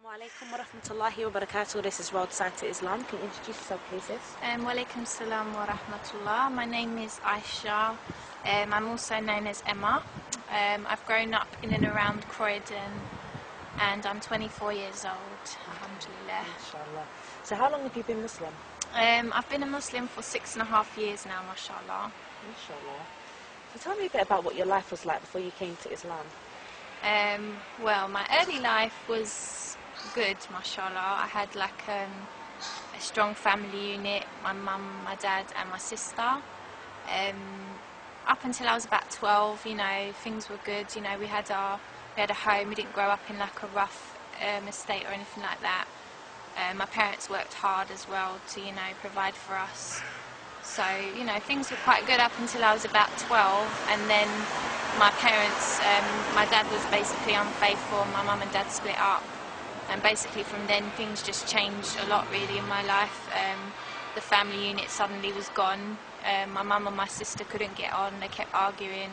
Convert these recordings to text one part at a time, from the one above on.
Wa alaikum wa rahmatullahi wa barakatuh. This is Roadside to Islam. Can you introduce yourself, please, sis? Wa alaikum salam wa rahmatullah. My name is Aisha. I'm also known as Emma. I've grown up in and around Croydon and I'm 24 years old, alhamdulillah. Inshallah. So how long have you been Muslim? I've been a Muslim for 6.5 years now, mashallah. Inshallah. So tell me a bit about what your life was like before you came to Islam. Well, my early life was good, mashallah. I had like a strong family unit, my mum, my dad and my sister. Up until I was about 12, you know, things were good. You know, we had a home. We didn't grow up in like a rough estate or anything like that. My parents worked hard as well to, you know, provide for us. So, you know, things were quite good up until I was about 12, and then my parents, my dad was basically unfaithful, my mum and dad split up, and basically from then things just changed a lot really in my life. The family unit suddenly was gone. My mum and my sister couldn't get on, they kept arguing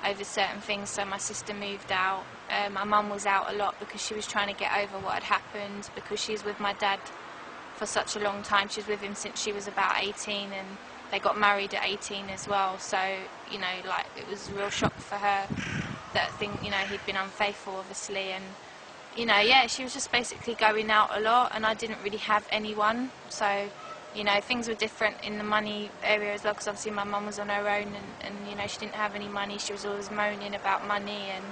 over certain things, so my sister moved out. My mum was out a lot because she was trying to get over what had happened, because she's with my dad for such a long time. She was with him since she was about 18, and they got married at 18 as well, so, you know, like, it was a real shock for her that you know, he'd been unfaithful obviously, and, you know, yeah, she was just basically going out a lot, and I didn't really have anyone, so, you know, things were different in the money area as well, because obviously my mum was on her own, and, you know, she didn't have any money. She was always moaning about money and,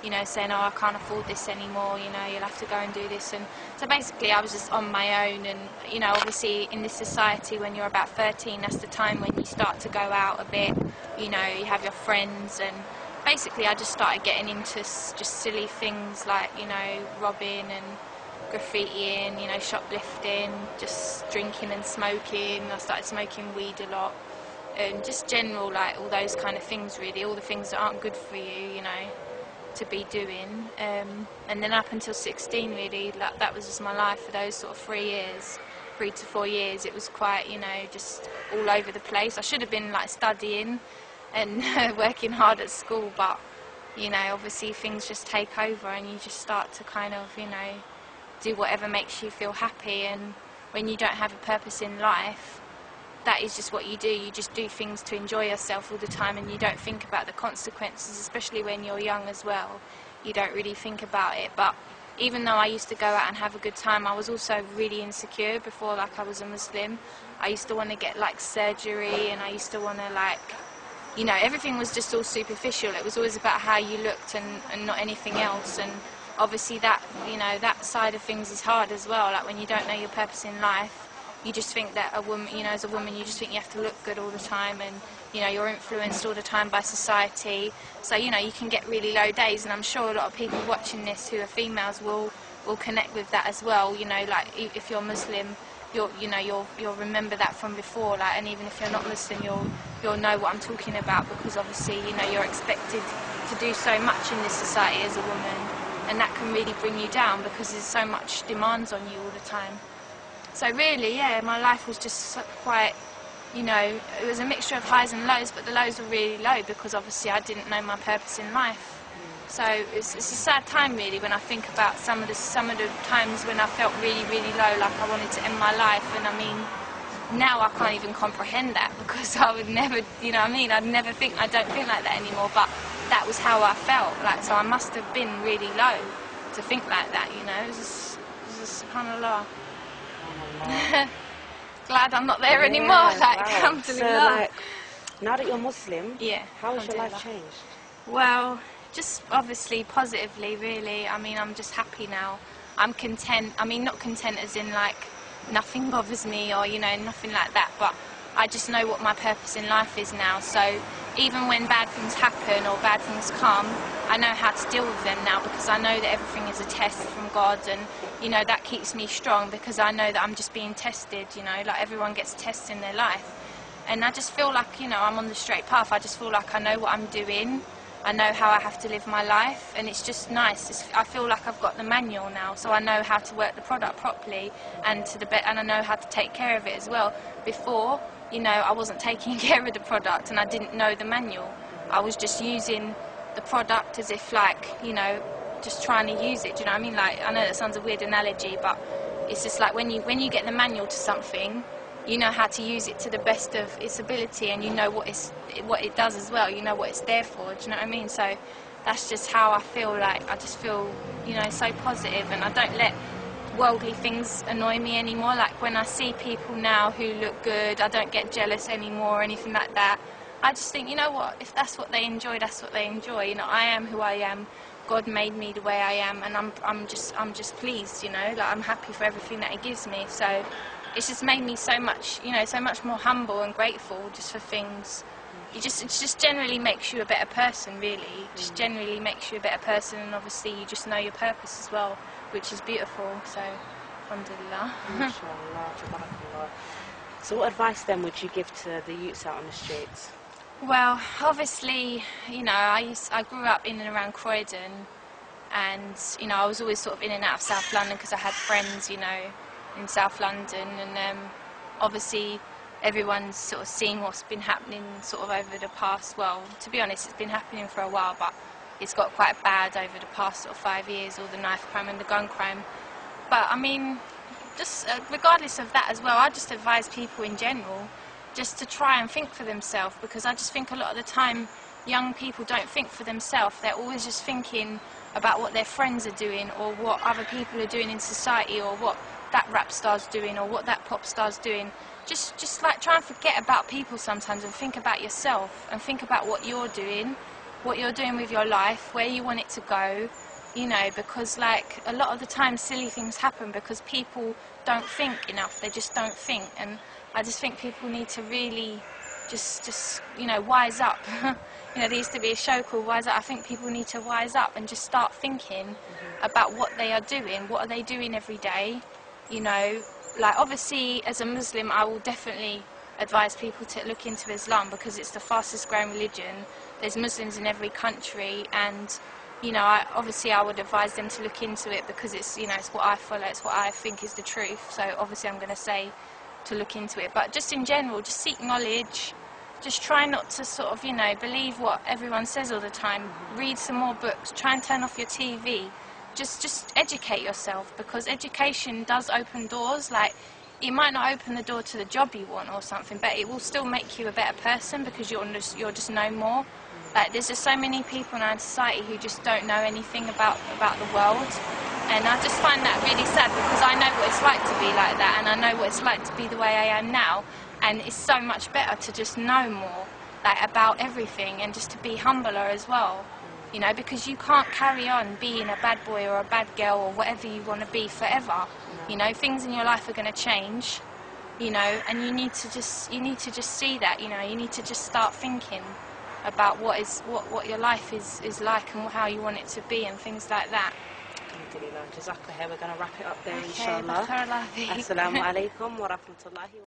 you know, saying, oh, I can't afford this anymore, you know, you'll have to go and do this. And so basically I was just on my own, and, you know, obviously in this society when you're about 13, that's the time when you start to go out a bit, you know, you have your friends, and basically I just started getting into just silly things like, you know, robbing and graffitiing, you know, shoplifting, just drinking and smoking. I started smoking weed a lot, and just general, like, all those kind of things really, all the things that aren't good for you, you know, to be doing. And then up until 16 really, like, that was just my life for those sort of 3 to 4 years. It was quite, you know, just all over the place. I should have been like studying and working hard at school, but, you know, obviously things just take over and you just start to kind of, you know, do whatever makes you feel happy. And when you don't have a purpose in life, that is just what you do. You just do things to enjoy yourself all the time, and you don't think about the consequences, especially when you're young as well. You don't really think about it. But even though I used to go out and have a good time, I was also really insecure before, like, I was a Muslim. I used to want to get like surgery, and I used to want to, like, you know, everything was just all superficial. It was always about how you looked and not anything else. And obviously that, you know, that side of things is hard as well. Like, when you don't know your purpose in life, you just think that a woman, you know, as a woman, you just think you have to look good all the time, and, you know, you're influenced all the time by society. So, you know, you can get really low days, and I'm sure a lot of people watching this who are females will connect with that as well. You know, like, if you're Muslim, you'll remember that from before, like, and even if you're not Muslim, you'll know what I'm talking about, because obviously, you know, you're expected to do so much in this society as a woman, and that can really bring you down because there's so much demands on you all the time. So really, yeah, my life was just quite, you know, it was a mixture of highs and lows, but the lows were really low because obviously I didn't know my purpose in life. So it's a sad time really when I think about some of the times when I felt really, really low, like I wanted to end my life. And I mean, now I can't even comprehend that, because I would never, you know what I mean, I don't think like that anymore, but that was how I felt, like, so I must have been really low to think like that, you know. It was just subhanallah. Glad I'm not there anymore, like, wow. alhamdulillah. So, like, now that you're Muslim, yeah, how has your life changed? Well, just obviously positively, really. I mean, I'm just happy now. I'm content. I mean, not content as in, like, nothing bothers me or, you know, nothing like that, but I just know what my purpose in life is now. So even when bad things happen or bad things come, I know how to deal with them now, because I know that everything is a test from God, and, you know, that keeps me strong because I know that I'm just being tested, you know, like everyone gets tests in their life. And I just feel like, you know, I'm on the straight path. I just feel like I know what I'm doing. I know how I have to live my life, and it's just nice. I feel like I've got the manual now, so I know how to work the product properly and and I know how to take care of it as well. Before, you know, I wasn't taking care of the product and I didn't know the manual. I was just using the product as if, like, you know, just trying to use it. Do you know what I mean? Like, I know that sounds a weird analogy, but it's just like when you get the manual to something, you know how to use it to the best of its ability, and you know what it does as well. You know what it's there for. Do you know what I mean? So that's just how I feel. Like, I just feel, you know, so positive, and I don't let worldly things annoy me anymore. Like, when I see people now who look good, I don't get jealous anymore or anything like that. I just think, you know what, if that's what they enjoy, that's what they enjoy. You know, I am who I am. God made me the way I am, and I'm just pleased, you know. Like, I'm happy for everything that He gives me. So it's just made me so much, you know, so much more humble and grateful just for things. It just generally makes you a better person, really. It just generally makes you a better person, and obviously you just know your purpose as well, which is beautiful. So, alhamdulillah. Mashallah, tabarakallah. So what advice then would you give to the youths out on the streets? Well, obviously, you know, I grew up in and around Croydon, and, you know, I was always sort of in and out of South London because I had friends, you know, in South London, and obviously everyone's sort of seeing what's been happening sort of over the past, well, to be honest, it's been happening for a while, but it's got quite bad over the past sort of 5 years, all the knife crime and the gun crime. But, I mean, just regardless of that as well, I just advise people in general just to try and think for themselves, because I just think a lot of the time young people don't think for themselves. They're always just thinking about what their friends are doing, or what other people are doing in society, or what that rap star's doing, or what that pop star's doing. Just like, try and forget about people sometimes and think about yourself, and think about what you're doing with your life, where you want it to go, you know, because, like, a lot of the time silly things happen because people don't think enough. They just don't think, and I just think people need to really just you know, wise up. You know, there used to be a show called Wise Up. I think people need to wise up and just start thinking about what they are doing. What are they doing every day? You know, like, obviously as a Muslim I will definitely advise people to look into Islam because it's the fastest growing religion. There's Muslims in every country, and, you know, I would advise them to look into it because it's, you know, it's what I follow, it's what I think is the truth. So obviously I'm going to say to look into it, but just in general, just seek knowledge. Just try not to sort of, you know, believe what everyone says all the time. Read some more books. Try and turn off your TV. Just educate yourself, because education does open doors. Like, it might not open the door to the job you want or something, but it will still make you a better person because you'll just know more. Like, there's just so many people in our society who just don't know anything about the world, and I just find that really sad because I know what it's like to be like that, and I know what it's like to be the way I am now. And it's so much better to just know more, like, about everything, and just to be humbler as well, you know, because you can't carry on being a bad boy or a bad girl or whatever you want to be forever. You know, things in your life are going to change, you know, and you need to just see that, you know. You need to just start thinking about what your life is like and how you want it to be and things like that. Alhamdulillah, Jazakallah. We're going to wrap it up there, Okay, inshallah. barakallah feek. Assalamu alaikum wa rahmatullahi.